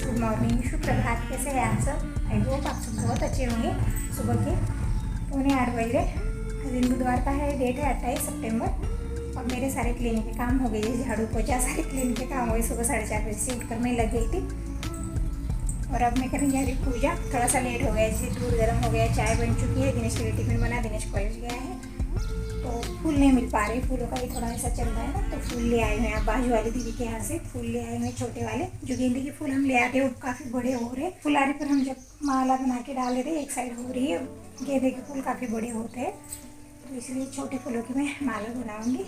Good morning, शुभ प्रभात। कैसे हैं आप सब? आई होप आप सब बहुत अच्छे होंगे। सुबह के 7:45 बज रहे। दिन बुधवार का है, डेट है 28 सितंबर और मेरे सारे क्लीनिक के काम हो गए। झाड़ू पोछा सारे क्लीनिक के काम हो गए। सुबह 4:30 बजे से उठकर मैं लग गई थी और अब मैं करेंगे अभी पूजा। थोड़ा सा लेट हो गया, जैसे दूध गर्म हो गया, चाय बन चुकी है, दिनेश के लिए टिफिन बना, दिनेश कॉलेज गया है तो फूल नहीं मिल पा रहे। फूलों का ही थोड़ा ऐसा चल रहा है ना, तो फूल ले आए हैं। आप बाजू वाली दीदी के यहाँ से फूल ले आए हैं, छोटे वाले जो गेंदे के फूल हम ले आते हैं वो काफ़ी बड़े हो रहे हैं। फुलारी पर हम जब माला बना के डाल देते हैं, एक साइड हो रही है, गेंदे के फूल काफ़ी बड़े होते हैं तो इसलिए छोटे फूलों की मैं माला बनाऊँगी।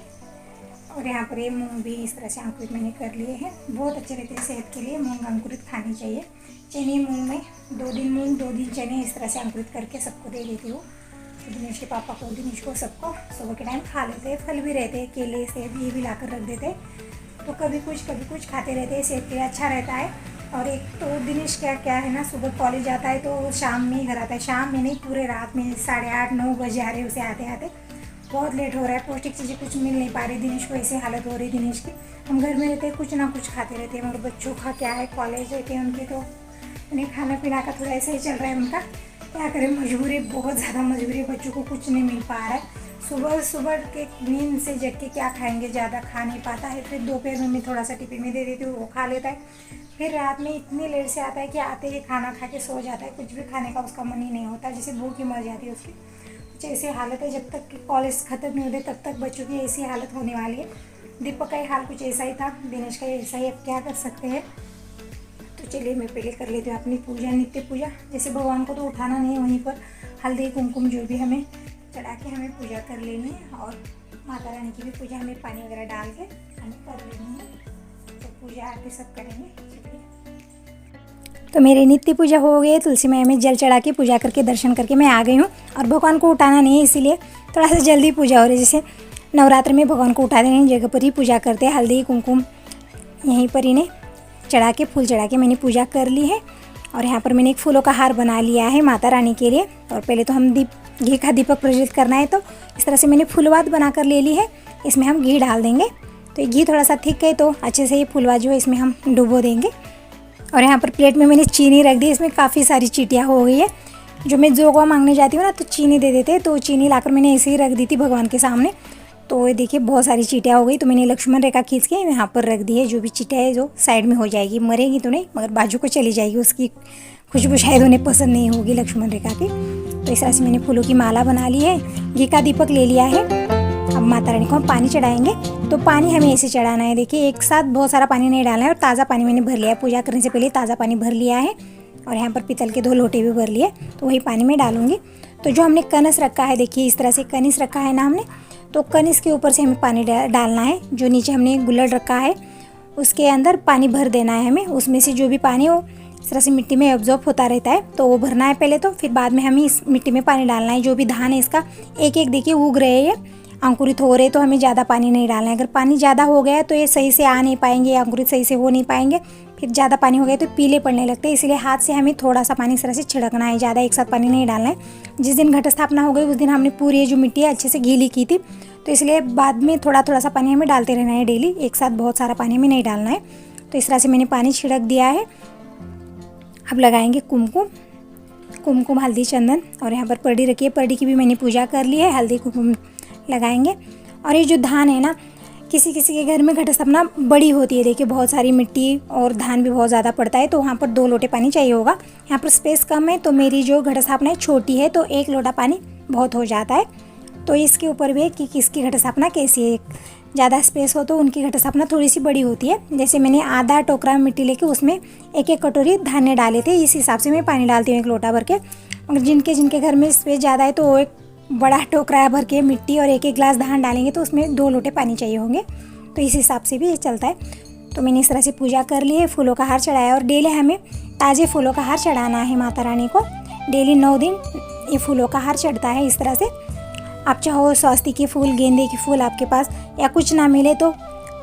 और यहाँ पर ये मूंग भी इस तरह से अंकुरित मैंने कर लिए हैं। बहुत अच्छे रहते हैं सेहत के लिए, मूंग अंकुरित खानी चाहिए। चने मूंग में 2 दिन मूंग 2 दिन चने इस तरह से अंकुरित करके सबको दे देती हूँ। तो दिनेश के पापा को, दिनेश को, सबको सुबह के टाइम खा लेते हैं। फल भी रहते हैं, केले सेब ये भी ला कर रख देते हैं। तो कभी कुछ खाते रहते हैं, सेहत के लिए अच्छा रहता है। और एक तो दिनेश क्या है ना, सुबह कॉलेज जाता है तो शाम में ही घर आता है। शाम में नहीं, पूरे रात में 8:30-9 बजे आ रहे उसे आते आते। बहुत लेट हो रहा है, पौष्टिक चीज़ें कुछ मिल नहीं पा रही दिनेश को। ऐसी हालत हो रही है दिनेश की। हम घर में रहते हैं, कुछ ना कुछ खाते रहते हैं, मगर बच्चों का क्या है, कॉलेज रहते हैं उनके, तो उन्हें खाना पीना का थोड़ा ऐसा ही चल रहा है उनका। क्या करें, मजबूरी, बहुत ज़्यादा मजबूरी। बच्चों को कुछ नहीं मिल पा रहा है। सुबह के नींद से जग के क्या खाएंगे, ज़्यादा खा नहीं पाता है। फिर दोपहर में मैं थोड़ा सा टिफिन में दे देती हूँ, वो खा लेता है। फिर रात में इतनी लेट से आता है कि आते ही खाना खा के सो जाता है। कुछ भी खाने का उसका मन ही नहीं होता, जैसे भूख ही मर जाती है उसकी। कुछ ऐसी हालत है, जब तक कि कॉलेज ख़त्म नहीं होते तब तक बच्चों की ऐसी हालत होने वाली है। दीपक का ही हाल कुछ ऐसा ही था, दिनेश का ऐसा ही। अब क्या कर सकते हैं। तो चलिए मैं पहले कर लेती हूँ अपनी पूजा, नित्य पूजा। जैसे भगवान को तो उठाना नहीं है, वहीं पर हल्दी कुमकुम जो भी हमें चढ़ा के हमें पूजा कर लेनी है। और माता रानी की भी पूजा हमें पानी वगैरह डाल के हमें कर लेनी है। तो पूजा आरती सब करेंगे। चलिए, तो मेरी नित्य पूजा हो गई है। तुलसी मैया में जल चढ़ा के पूजा करके दर्शन करके मैं आ गई हूँ। और भगवान को उठाना नहीं है, इसीलिए थोड़ा सा जल्दी पूजा हो रही है। जैसे नवरात्र में भगवान को उठा देने जगह पर ही पूजा करते हैं, हल्दी कुमकुम यहीं पर इन्हें चढ़ा के, फूल चढ़ा के मैंने पूजा कर ली है। और यहाँ पर मैंने एक फूलों का हार बना लिया है माता रानी के लिए। और पहले तो हम घी का दीपक प्रज्वलित करना है, तो इस तरह से मैंने फुलवात बनाकर ले ली है। इसमें हम घी डाल देंगे। तो ये घी थोड़ा सा थिक है तो अच्छे से ये फुलवात जो है इसमें हम डुबो देंगे। और यहाँ पर प्लेट में मैंने चीनी रख दी। इसमें काफ़ी सारी चीटियाँ हो गई है। जो मैं जोगवा मांगने जाती हूँ ना, तो चीनी दे देते हैं, तो चीनी लाकर मैंने ऐसे ही रख दी थी भगवान के सामने। तो ये देखिए बहुत सारी चीटियाँ हो गई, तो मैंने लक्ष्मण रेखा खींच के यहाँ पर रख दी है। जो भी चीटियाँ है जो साइड में हो जाएगी, मरेगी तो नहीं मगर बाजू को चली जाएगी, उसकी खुशबू शायद उन्हें पसंद नहीं होगी लक्ष्मण रेखा की। तो इस तरह से मैंने फूलों की माला बना ली है, घी का दीपक ले लिया है। अब माता रानी को हम पानी चढ़ाएंगे। तो पानी हमें ऐसे चढ़ाना है, देखिए एक साथ बहुत सारा पानी नहीं डालना है। और ताज़ा पानी मैंने भर लिया है, पूजा करने से पहले ताज़ा पानी भर लिया है। और यहाँ पर पीतल के 2 लोटे भी भर लिए, तो वही पानी में डालूंगी। तो जो हमने कनस रखा है, देखिए इस तरह से कनिस रखा है ना हमने, तो कनिस के ऊपर से हमें पानी डालना है। जो नीचे हमने गुल्लड़ रखा है उसके अंदर पानी भर देना है हमें। उसमें से जो भी पानी वो इस तरह से मिट्टी में एब्जॉर्ब होता रहता है, तो वो भरना है पहले, तो फिर बाद में हमें इस मिट्टी में पानी डालना है। जो भी धान है इसका एक एक देखिए उग रहे हैं, अंकुरित हो रहे, तो हमें ज़्यादा पानी नहीं डालना है। अगर पानी ज़्यादा हो गया तो ये सही से आ नहीं पाएंगे, अंकुरित सही से हो नहीं पाएंगे। फिर ज़्यादा पानी हो गया तो पीले पड़ने लगते हैं, इसलिए हाथ से हमें थोड़ा सा पानी इस तरह से छिड़कना है, ज़्यादा एक साथ पानी नहीं डालना है। जिस दिन घट स्थापना हो गई उस दिन हमने पूरी जो मिट्टी है अच्छे से गीली की थी, तो इसलिए बाद में थोड़ा थोड़ा सा पानी हमें डालते रहना है डेली, एक साथ बहुत सारा पानी हमें नहीं डालना है। तो इस तरह से मैंने पानी छिड़क दिया है। अब लगाएंगे कुमकुम हल्दी चंदन। और यहाँ पर परडी रखी है, परडी की भी मैंने पूजा कर ली है, हल्दी कुमकुम लगाएंगे। और ये जो धान है ना, किसी किसी के घर में घट स्थापना बड़ी होती है, देखिए बहुत सारी मिट्टी और धान भी बहुत ज़्यादा पड़ता है, तो वहाँ पर 2 लोटे पानी चाहिए होगा। यहाँ पर स्पेस कम है, तो मेरी जो घट स्थापना है छोटी है, तो 1 लोटा पानी बहुत हो जाता है। तो इसके ऊपर भी है कि किसकी घट स्थापना कैसी है। ज़्यादा स्पेस हो तो उनकी घट स्थापना थोड़ी सी बड़ी होती है। जैसे मैंने आधा टोकरा मिट्टी लेके उसमें 1-1 कटोरी धान्य डाले थे, इस हिसाब से मैं पानी डालती हूँ 1 लोटा भर के। और जिनके घर में स्पेस ज़्यादा है तो वो एक बड़ा टोकरा भर के मिट्टी और 1-1 गिलास धान डालेंगे, तो उसमें 2 लोटे पानी चाहिए होंगे। तो इस हिसाब से भी ये चलता है। तो मैंने इस तरह से पूजा कर ली है, फूलों का हार चढ़ाया। और डेली हमें ताज़े फूलों का हार चढ़ाना है माता रानी को। डेली 9 दिन ये फूलों का हार चढ़ता है इस तरह से। आप चाहो स्वास्तिक के फूल, गेंदे के फूल आपके पास या कुछ ना मिले तो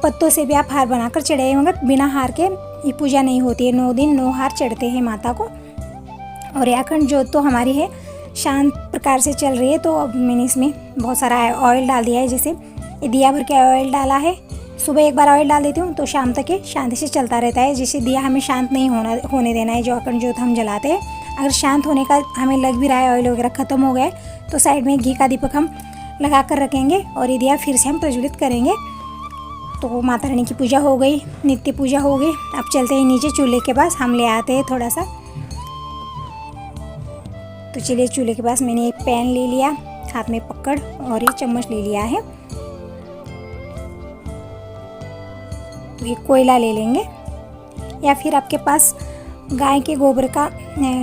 पत्तों से भी आप हार बनाकर चढ़ाइए, मगर बिना हार के ये पूजा नहीं होती है। 9 दिन 9 हार चढ़ते हैं माता को। और ये अखंड ज्योत तो हमारी है, शांत प्रकार से चल रही है। तो अब मैंने इसमें बहुत सारा ऑयल डाल दिया है। जैसे ये दिया भर के ऑयल डाला है, सुबह एक बार ऑयल डाल देती हूँ तो शाम तक ये शांति से चलता रहता है। जैसे दिया हमें शांत नहीं होने देना है, जो अखंड ज्योत हम जलाते हैं। अगर शांत होने का हमें लग भी रहा है, ऑयल वगैरह ख़त्म हो गया है, तो साइड में घी का दीपक हम लगा कर रखेंगे और ये दिया फिर से हम प्रज्वलित करेंगे। तो माता रानी की पूजा हो गई, नित्य पूजा हो गई। अब चलते हैं नीचे चूल्हे के पास, हम ले आते हैं थोड़ा सा। तो चलिए चूल्हे के पास मैंने एक पैन ले लिया, हाथ में पकड़ और ये चम्मच ले लिया है। तो ये कोयला ले लेंगे, या फिर आपके पास गाय के गोबर का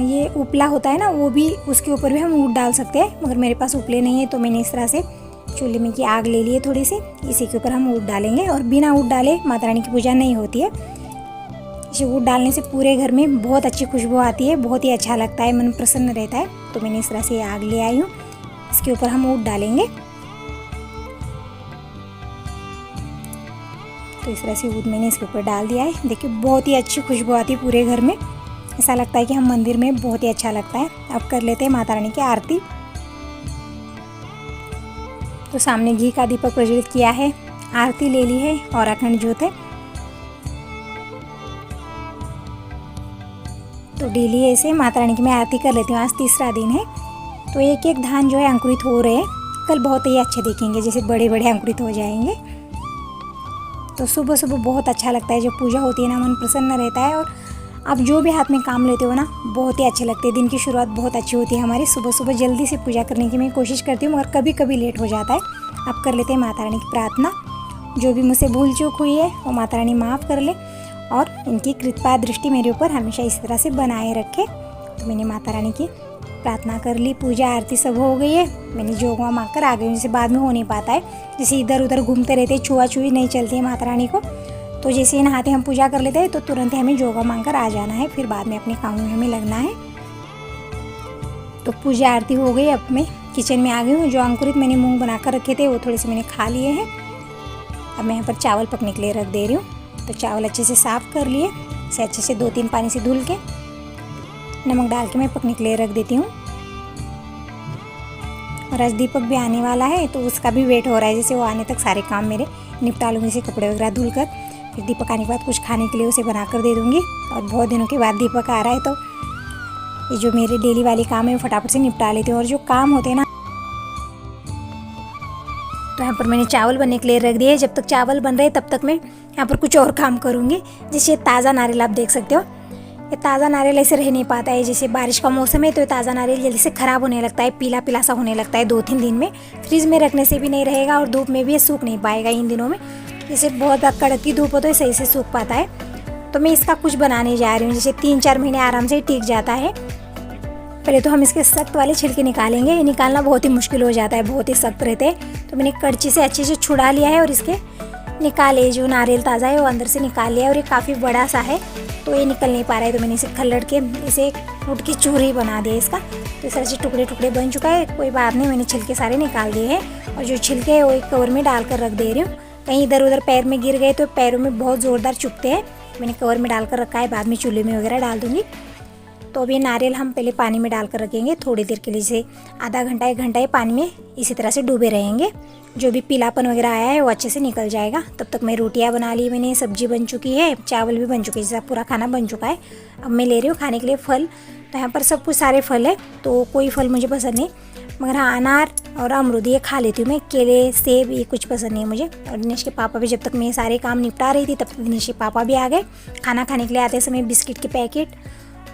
ये उपला होता है ना, वो भी, उसके ऊपर भी हम ऊद डाल सकते हैं। मगर मेरे पास उपले नहीं है, तो मैंने इस तरह से चूल्हे में की आग ले ली है थोड़ी सी, इसी के ऊपर हम ऊद डालेंगे। और बिना ऊद डाले माता रानी की पूजा नहीं होती है। इसे ऊद डालने से पूरे घर में बहुत अच्छी खुशबू आती है, बहुत ही अच्छा लगता है, मन प्रसन्न रहता है। तो मैंने इस तरह से आग ले आई हूँ, इसके ऊपर हम ऊद डालेंगे। तो इस तरह से ऊद मैंने इसके ऊपर डाल दिया है। देखिए बहुत ही अच्छी खुशबू आती है पूरे घर में, ऐसा लगता है कि हम मंदिर में, बहुत ही अच्छा लगता है। अब कर लेते हैं माता रानी की आरती। तो सामने घी का दीपक प्रज्वलित किया है, आरती ले ली है और अखंड ज्योत है। तो डेली ऐसे माता रानी की मैं आरती कर लेती हूँ। आज तीसरा दिन है, तो एक एक धान जो है अंकुरित हो रहे हैं। कल बहुत ही अच्छे दिखेंगे, जैसे बड़े बड़े अंकुरित हो जाएंगे। तो सुबह सुबह बहुत अच्छा लगता है, जब पूजा होती है ना, मन प्रसन्न रहता है। और आप जो भी हाथ में काम लेते हो ना, बहुत ही अच्छे लगते हैं। दिन की शुरुआत बहुत अच्छी होती है हमारी। सुबह सुबह जल्दी से पूजा करने की मैं कोशिश करती हूँ, मगर कभी कभी लेट हो जाता है। अब कर लेते हैं माता रानी की प्रार्थना। जो भी मुझसे भूल चूक हुई है वो माता रानी माफ़ कर ले, और इनकी कृपा दृष्टि मेरे ऊपर हमेशा इस तरह से बनाए रखे। तो मैंने माता रानी की प्रार्थना कर ली, पूजा आरती सब हो गई है। मैंने जोगवा मांग कर आ गई हूँ, जैसे बाद में हो नहीं पाता है, जैसे इधर उधर घूमते रहते, छुआ छुई नहीं चलती है माता रानी को। तो जैसे ही नहाते हम पूजा कर लेते हैं, तो तुरंत ही हमें जोगा मांग कर आ जाना है, फिर बाद में अपने कामों में हमें लगना है। तो पूजा आरती हो गई। अब मैं किचन में आ गई हूँ। जो अंकुरित मैंने मूंग बना कर रखे थे वो थोड़े से मैंने खा लिए हैं। अब मैं यहाँ पर चावल पकने के लिए रख दे रही हूँ। तो चावल अच्छे से साफ़ कर लिए, इसे अच्छे से 2-3 पानी से धुल के नमक डाल के मैं पकने के लिए रख देती हूँ। और आज दीपक भी आने वाला है, तो उसका भी वेट हो रहा है। जैसे वो आने तक सारे काम मेरे निपटा लूँगी, से कपड़े वगैरह धुल कर, फिर दीपक आने के बाद कुछ खाने के लिए उसे बना कर दे दूँगी। और बहुत दिनों के बाद दीपक आ रहा है, तो ये जो मेरे डेली वाली काम है वो फटाफट से निपटा लेती हूँ। और जो काम होते हैं ना, तो यहाँ पर मैंने चावल बनने के लिए रख दिए। जब तक चावल बन रहे तब तक मैं यहाँ पर कुछ और काम करूँगी। जैसे ताज़ा नारियल आप देख सकते हो, ये ताज़ा नारियल ऐसे रह नहीं पाता है। जैसे बारिश का मौसम है, तो ये ताज़ा नारियल जल्दी से ख़राब होने लगता है, पीला पीला सा होने लगता है 2-3 दिन में। फ्रिज में रखने से भी नहीं रहेगा, और धूप में भी ये सूख नहीं पाएगा इन दिनों में। जैसे बहुत कड़क की धूप हो तो ये सही से सूख पाता है। तो मैं इसका कुछ बनाने जा रही हूँ, जैसे 3-4 महीने आराम से टिक जाता है। पहले तो हम इसके सख्त वाले छिलके निकालेंगे। ये निकालना बहुत ही मुश्किल हो जाता है, बहुत ही सख्त रहते हैं। तो मैंने कड़ची से अच्छे से छुड़ा लिया है और इसके निकाले, जो नारियल ताज़ा है वो अंदर से निकाल लिया है। और ये काफ़ी बड़ा सा है, तो ये निकल नहीं पा रहा है, तो मैंने इसे खल्लड़ के इसे कूट के चूरी बना दिया इसका। तो इस तरह से टुकड़े टुकड़े बन चुका है, कोई बात नहीं। मैंने छिलके सारे निकाल दिए हैं, और जो छिलके है वो एक कवर में डाल कर रख दे रही हूँ। कहीं इधर उधर पैर में गिर गए तो पैरों में बहुत ज़ोरदार चुभते हैं। मैंने कवर में डाल कर रखा है, बाद में चूल्हे में वगैरह डाल दूँगी। तो अभी नारियल हम पहले पानी में डाल कर रखेंगे थोड़ी देर के लिए, जैसे आधा घंटा 1 घंटा ये पानी में इसी तरह से डूबे रहेंगे। जो भी पीलापन वगैरह आया है वो अच्छे से निकल जाएगा। तब तक मैं रोटियां बना ली मैंने, सब्जी बन चुकी है, चावल भी बन चुके हैं, जैसा पूरा खाना बन चुका है। अब मैं ले रही हूँ खाने के लिए फल। तो यहाँ पर सब कुछ सारे फल है, तो कोई फल मुझे पसंद नहीं, मगर हाँ अनार और अमरूद ये खा लेती हूँ मैं। केले सेब ये कुछ पसंद नहीं है मुझे। और दिनेश के पापा भी, जब तक मैं सारे काम निपटा रही थी तब तक दिनेश के पापा भी आ गए। खाना खाने के लिए आते समय बिस्किट के पैकेट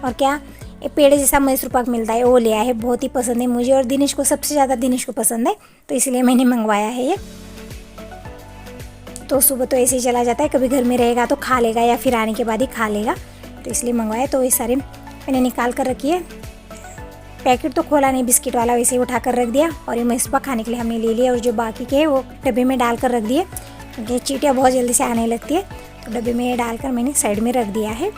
और क्या ये पेड़े जैसा मैसूर पाक मिलता है वो ले आए है, बहुत ही पसंद है मुझे। और दिनेश को, सबसे ज़्यादा दिनेश को पसंद है, तो इसलिए मैंने मंगवाया है ये। तो सुबह तो ऐसे ही चला जाता है, कभी घर में रहेगा तो खा लेगा, या फिर आने के बाद ही खा लेगा, तो इसलिए मंगवाया। तो ये सारे मैंने निकाल कर रखी है। पैकेट तो खोला नहीं बिस्किट वाला, वैसे ही उठा कर रख दिया। और ये मैसूर पाक खाने के लिए हमने ले लिया, और जो बाकी के वो डब्बे में डाल कर रख दिए, क्योंकि चींटियाँ बहुत जल्दी से आने लगती है। तो डब्बे में डालकर मैंने साइड में रख दिया है।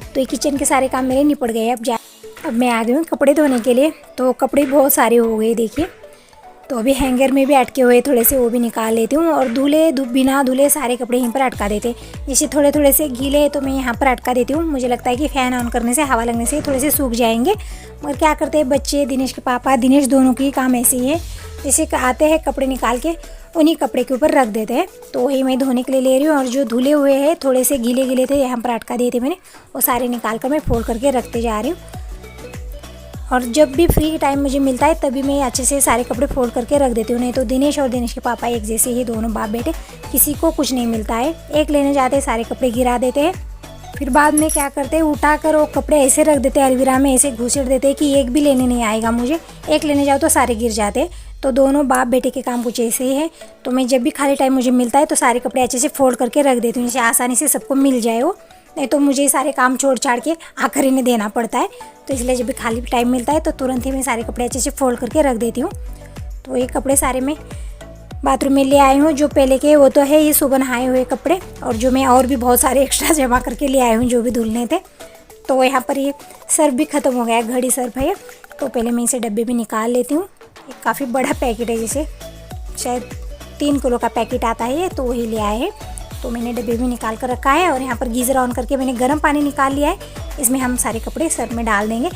तो ये किचन के सारे काम मेरे निपट गए। अब मैं आ गई हूँ कपड़े धोने के लिए। तो कपड़े बहुत सारे हो गए देखिए। तो अभी हैंगर में भी अटके हुए थोड़े से, वो भी निकाल लेती हूँ। और बिना धुले सारे कपड़े यहीं पर अटका देते। जैसे थोड़े थोड़े से गीले तो मैं यहाँ पर अटका देती हूँ। मुझे लगता है कि फ़ैन ऑन करने से, हवा लगने से थोड़े से सूख जाएंगे। मगर क्या करते हैं बच्चे, दिनेश के पापा, दिनेश दोनों की काम ऐसे ही है। जैसे आते हैं कपड़े निकाल के उन्हीं कपड़े के ऊपर रख देते हैं। तो वही मैं धोने के लिए ले रही हूँ। और जो धुले हुए हैं थोड़े से गीले गीले थे, यहाँ पर अटका दिए थे मैंने, वो सारे निकाल कर मैं फोल्ड करके रखते जा रही हूँ। और जब भी फ्री टाइम मुझे मिलता है तभी मैं अच्छे से सारे कपड़े फोल्ड करके रख देती हूँ। नहीं तो दिनेश और दिनेश के पापा एक जैसे ही दोनों बाप बेटे, किसी को कुछ नहीं मिलता है। एक लेने जाते हैं सारे कपड़े गिरा देते हैं, फिर बाद में क्या करते हैं उठा कर वो कपड़े ऐसे रख देते हैं अलमीरा में, ऐसे घुसेड़ देते हैं कि एक भी लेने नहीं आएगा मुझे। एक लेने जाओ तो सारे गिर जाते हैं। तो दोनों बाप बेटे के काम कुछ ऐसे ही है। तो मैं जब भी खाली टाइम मुझे मिलता है तो सारे कपड़े अच्छे से फोल्ड करके रख देती हूँ, जैसे आसानी से सबको मिल जाए वो। नहीं तो मुझे सारे काम छोड़ छाड़ के आखिर इन्हें देना पड़ता है। तो इसलिए जब भी खाली टाइम मिलता है तो तुरंत ही मैं सारे कपड़े अच्छे से फोल्ड करके रख देती हूँ। तो ये कपड़े सारे मैं बाथरूम में ले आई हूँ। जो पहले के वो तो है ये सुबह नहाए हुए कपड़े, और जो मैं और भी बहुत सारे एक्स्ट्रा जमा करके ले आई हूँ जो भी धुलने थे। तो यहाँ पर ये सर्फ भी ख़त्म हो गया, घड़ी सर्फ है। तो पहले मैं इसे डब्बे में निकाल लेती हूँ। ये काफ़ी बड़ा पैकेट है, जैसे शायद 3 किलो का पैकेट आता है ये, तो वही ले आए हैं। तो मैंने डब्बे में निकाल कर रखा है। और यहाँ पर गीज़र ऑन करके मैंने गर्म पानी निकाल लिया है। इसमें हम सारे कपड़े सर्फ में डाल देंगे।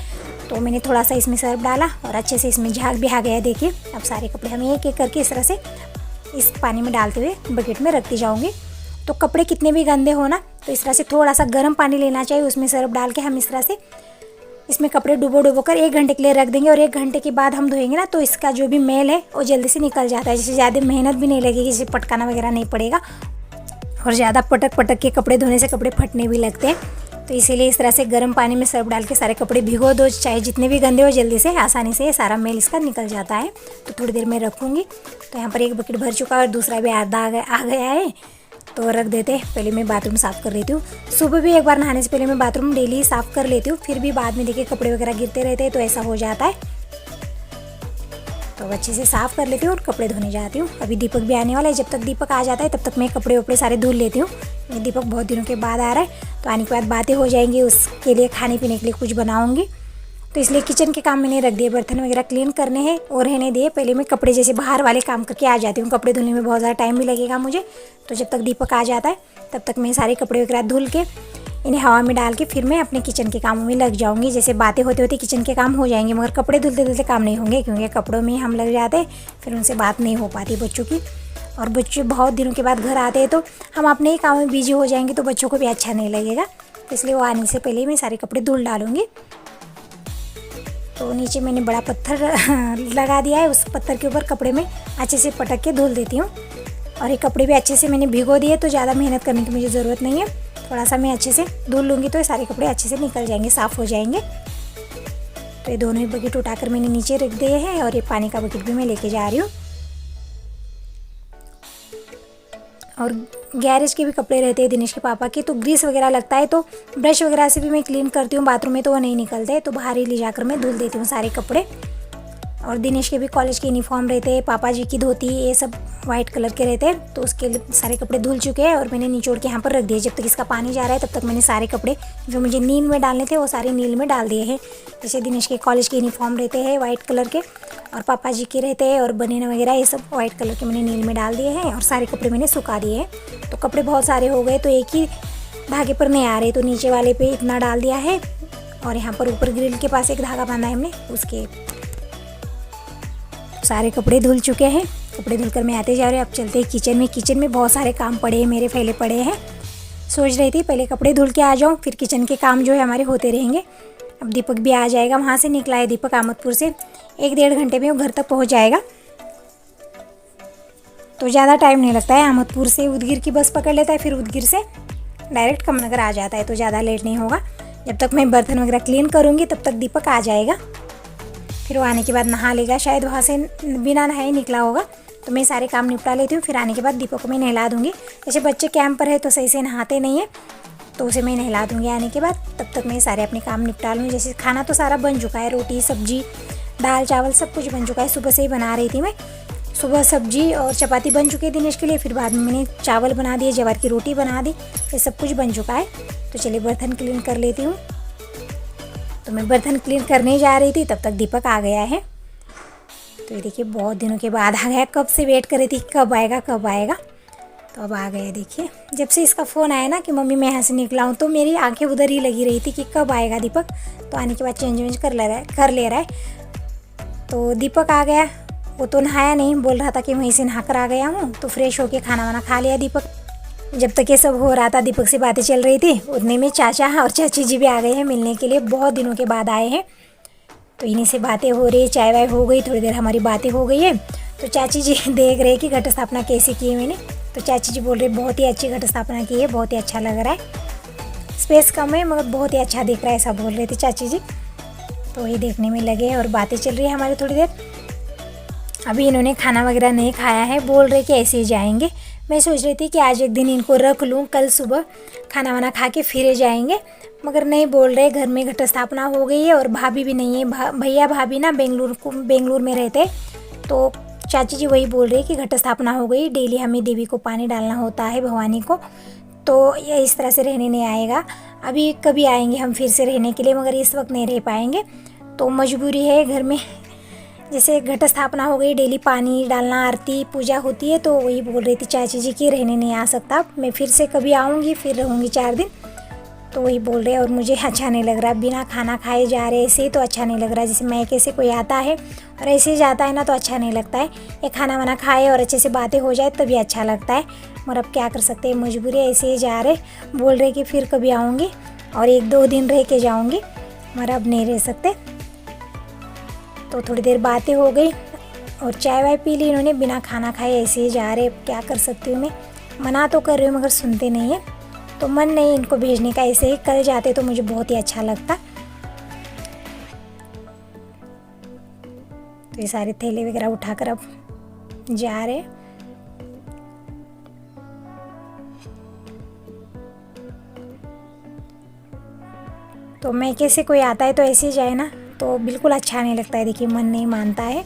तो मैंने थोड़ा सा इसमें सर्फ डाला और अच्छे से इसमें झाग भी आ गया है। देखिए अब सारे कपड़े हम एक एक करके इस तरह से इस पानी में डालते हुए बकेट में रखती जाऊंगी। तो कपड़े कितने भी गंदे हो ना, तो इस तरह से थोड़ा सा गर्म पानी लेना चाहिए, उसमें सर्फ डाल के हम इस तरह से इसमें कपड़े डुबो कर 1 घंटे के लिए रख देंगे। और 1 घंटे के बाद हम धोएंगे ना तो इसका जो भी मैल है वो जल्दी से निकल जाता है। जैसे ज़्यादा मेहनत भी नहीं लगेगी, जैसे पटकाना वगैरह नहीं पड़ेगा। और ज़्यादा पटक के कपड़े धोने से कपड़े फटने भी लगते हैं। तो इसीलिए इस तरह से गर्म पानी में सर्फ डाल के सारे कपड़े भिगो दो, चाहे जितने भी गंदे हो, जल्दी से आसानी से सारा मेल इसका निकल जाता है। तो थोड़ी देर में रखूँगी। तो यहाँ पर एक बकेट भर चुका है और दूसरा भी आधा आ गया है, तो रख देते हैं। पहले मैं बाथरूम साफ़ कर लेती हूँ। सुबह भी एक बार नहाने से पहले मैं बाथरूम डेली साफ़ कर लेती हूँ, फिर भी बाद में देखिए कपड़े वगैरह गिरते रहते हैं तो ऐसा हो जाता है। तो अच्छे से साफ़ कर लेती हूँ और कपड़े धोने जाती हूँ। अभी दीपक भी आने वाला है, जब तक दीपक आ जाता है तब तक मैं कपड़े वपड़े सारे धुल लेती हूँ। दीपक बहुत दिनों के बाद आ रहा है, तो आने के बाद बातें हो जाएंगी, उसके लिए खाने पीने के लिए कुछ बनाऊँगी। तो इसलिए किचन के काम मैंने रख दिए, बर्तन वगैरह क्लीन करने हैं और रहने दिए। पहले मैं कपड़े जैसे बाहर वाले काम करके आ जाती हूँ, कपड़े धुलने में बहुत ज़्यादा टाइम भी लगेगा मुझे। तो जब तक दीपक आ जाता है तब तक मैं सारे कपड़े वगैरह धुल के इन्हें हवा में डाल के फिर मैं अपने किचन के कामों में लग जाऊंगी। जैसे बातें होते होते किचन के काम हो जाएंगे, मगर कपड़े धुलते धुलते काम नहीं होंगे, क्योंकि कपड़ों में हम लग जाते हैं, फिर उनसे बात नहीं हो पाती बच्चों की। और बच्चे बहुत दिनों के बाद घर आते हैं तो हम अपने ही काम में बिजी हो जाएंगे, तो बच्चों को भी अच्छा नहीं लगेगा। तो इसलिए वो आने से पहले मैं सारे कपड़े धुल डालूँगी। तो नीचे मैंने बड़ा पत्थर लगा दिया है, उस पत्थर के ऊपर कपड़े में अच्छे से पटक के धुल देती हूँ। और ये कपड़े भी अच्छे से मैंने भिगो दिए, तो ज़्यादा मेहनत करने की मुझे ज़रूरत नहीं है। थोड़ा सा मैं अच्छे से धुल लूँगी तो ये सारे कपड़े अच्छे से निकल जाएंगे, साफ़ हो जाएंगे। तो ये दोनों ही बकेट उठाकर मैंने नीचे रख दिए हैं और ये पानी का बकेट भी मैं लेके जा रही हूँ। और गैरेज के भी कपड़े रहते हैं दिनेश के पापा के, तो ग्रीस वगैरह लगता है, तो ब्रश वगैरह से भी मैं क्लीन करती हूँ बाथरूम में, तो वो नहीं निकलते, तो बाहर ही ले जाकर मैं धुल देती हूँ सारे कपड़े। और दिनेश के भी कॉलेज के यूनिफॉर्म रहते हैं, पापा जी की धोती, ये सब वाइट कलर के रहते हैं, तो उसके लिए सारे कपड़े धुल चुके हैं और मैंने निचोड़ के यहाँ पर रख दिए। जब तक इसका पानी जा रहा है तब तक मैंने सारे कपड़े जो मुझे नील में डालने थे वो सारे नील में डाल दिए हैं। जैसे दिनेश के कॉलेज के यूनिफॉर्म रहते हैं वाइट कलर के, और पापा जी के रहते हैं, और बनियान वगैरह ये सब वाइट कलर के मैंने नील में डाल दिए हैं। और सारे कपड़े मैंने सुखा दिए हैं। तो कपड़े बहुत सारे हो गए, तो एक ही धागे पर नहीं आ रहे, तो नीचे वाले पे इतना डाल दिया है। और यहाँ पर ऊपर ग्रिल के पास एक धागा बांधा है हमने, उसके सारे कपड़े धुल चुके हैं। कपड़े धुलकर मैं आते जा रहे हैं। अब चलते हैं किचन में। किचन में बहुत सारे काम पड़े हैं, मेरे फैले पड़े हैं। सोच रही थी पहले कपड़े धुल के आ जाऊँ, फिर किचन के काम जो है हमारे होते रहेंगे। अब दीपक भी आ जाएगा, वहाँ से निकला है दीपक आमदपुर से, 1-1.5 घंटे में वो घर तक पहुँच जाएगा। तो ज़्यादा टाइम नहीं लगता है, आमदपुर से उदगिर की बस पकड़ लेता है, फिर उदगिर से डायरेक्ट कमनगर आ जाता है, तो ज़्यादा लेट नहीं होगा। जब तक मैं बर्तन वगैरह क्लीन करूँगी तब तक दीपक आ जाएगा। फिर वो आने के बाद नहा लेगा, शायद वहाँ से बिना नहाए निकला होगा। तो मैं सारे काम निपटा लेती हूँ, फिर आने के बाद दीपक को मैं नहला दूँगी। जैसे बच्चे कैंप पर है तो सही से नहाते नहीं है, तो उसे मैं नहला दूँगी आने के बाद। तब तक मैं सारे अपने काम निपटा लूँगी। जैसे खाना तो सारा बन चुका है, रोटी सब्जी दाल चावल सब कुछ बन चुका है। सुबह से ही बना रही थी मैं, सुबह सब्जी और चपाती बन चुकी है दिनेश के लिए, फिर बाद में मैंने चावल बना दिए, ज्वार की रोटी बना दी, ये सब कुछ बन चुका है। तो चलिए बर्तन क्लीन कर लेती हूँ। तो मैं बर्तन क्लीन करने जा रही थी, तब तक दीपक आ गया है। तो ये देखिए बहुत दिनों के बाद आ गया, कब से वेट कर रही थी कब आएगा कब आएगा, तो अब आ गया। देखिए जब से इसका फ़ोन आया ना कि मम्मी मैं यहाँ से निकला हूँ, तो मेरी आंखें उधर ही लगी रही थी कि कब आएगा दीपक। तो आने के बाद चेंज वेंज कर ले रहा है। तो दीपक आ गया, वो तो नहाया नहीं, बोल रहा था कि वहीं से नहा कर आ गया हूँ। तो फ्रेश होके खाना वाना खा लिया दीपक। जब तक ये सब हो रहा था दीपक से बातें चल रही थी, उतने में चाचा और चाची जी भी आ गए हैं मिलने के लिए, बहुत दिनों के बाद आए हैं। तो इन्हीं से बातें हो रही, चाय वाय हो गई, थोड़ी देर हमारी बातें हो गई है। तो चाची जी देख रहे कि घट स्थापना कैसे की है मैंने। तो चाची जी बोल रहे बहुत ही अच्छी घट स्थापना की है, बहुत ही अच्छा लग रहा है, स्पेस कम है मगर बहुत ही अच्छा दिख रहा है, ऐसा बोल रहे थे चाची जी। तो वही देखने में लगे और बातें चल रही है हमारी थोड़ी देर। अभी इन्होंने खाना वगैरह नहीं खाया है, बोल रहे कि ऐसे ही जाएंगे। मैं सोच रही थी कि आज एक दिन इनको रख लूँ, कल सुबह खाना वाना खा के फिर जाएंगे, मगर नहीं, बोल रहे घर में घट स्थापना हो गई है और भाभी भी नहीं है। भैया भाभी ना बेंगलुरु में रहते, तो चाची जी वही बोल रही कि घट स्थापना हो गई, डेली हमें देवी को पानी डालना होता है, भवानी को, तो ये इस तरह से रहने नहीं आएगा। अभी कभी आएंगे हम फिर से रहने के लिए, मगर इस वक्त नहीं रह पाएंगे, तो मजबूरी है घर में। जैसे घट स्थापना हो गई, डेली पानी डालना, आरती पूजा होती है, तो वही बोल रही थी चाची जी कि रहने नहीं आ सकता, मैं फिर से कभी आऊँगी, फिर रहूँगी 4 दिन। तो वही बोल रहे और मुझे अच्छा नहीं लग रहा, बिना खाना खाए जा रहे ऐसे, तो अच्छा नहीं लग रहा। जैसे मैं कैसे कोई आता है और ऐसे ही जाता है ना, तो अच्छा नहीं लगता है। ये खाना वाना खाए और अच्छे से बातें हो जाए तभी अच्छा लगता है, मगर अब क्या कर सकते हैं, मजबूरी है, ऐसे ही जा रहे। बोल रहे कि फिर कभी आऊँगी और 1-2 दिन रह के जाऊँगी, मगर अब नहीं रह सकते। तो थोड़ी देर बातें हो गई और चाय वाय पी ली इन्होंने, बिना खाना खाए ऐसे ही जा रहे। क्या कर सकती हूँ मैं, मना तो कर रही हूँ मगर सुनते नहीं है, तो मन नहीं इनको भेजने का। ऐसे ही कल जाते तो मुझे बहुत ही अच्छा लगता। तो ये सारे थैले वगैरह उठाकर अब जा रहे। तो मैं कैसे कोई आता है तो ऐसे ही जाए ना, तो बिल्कुल अच्छा नहीं लगता है। देखिए मन नहीं मानता है।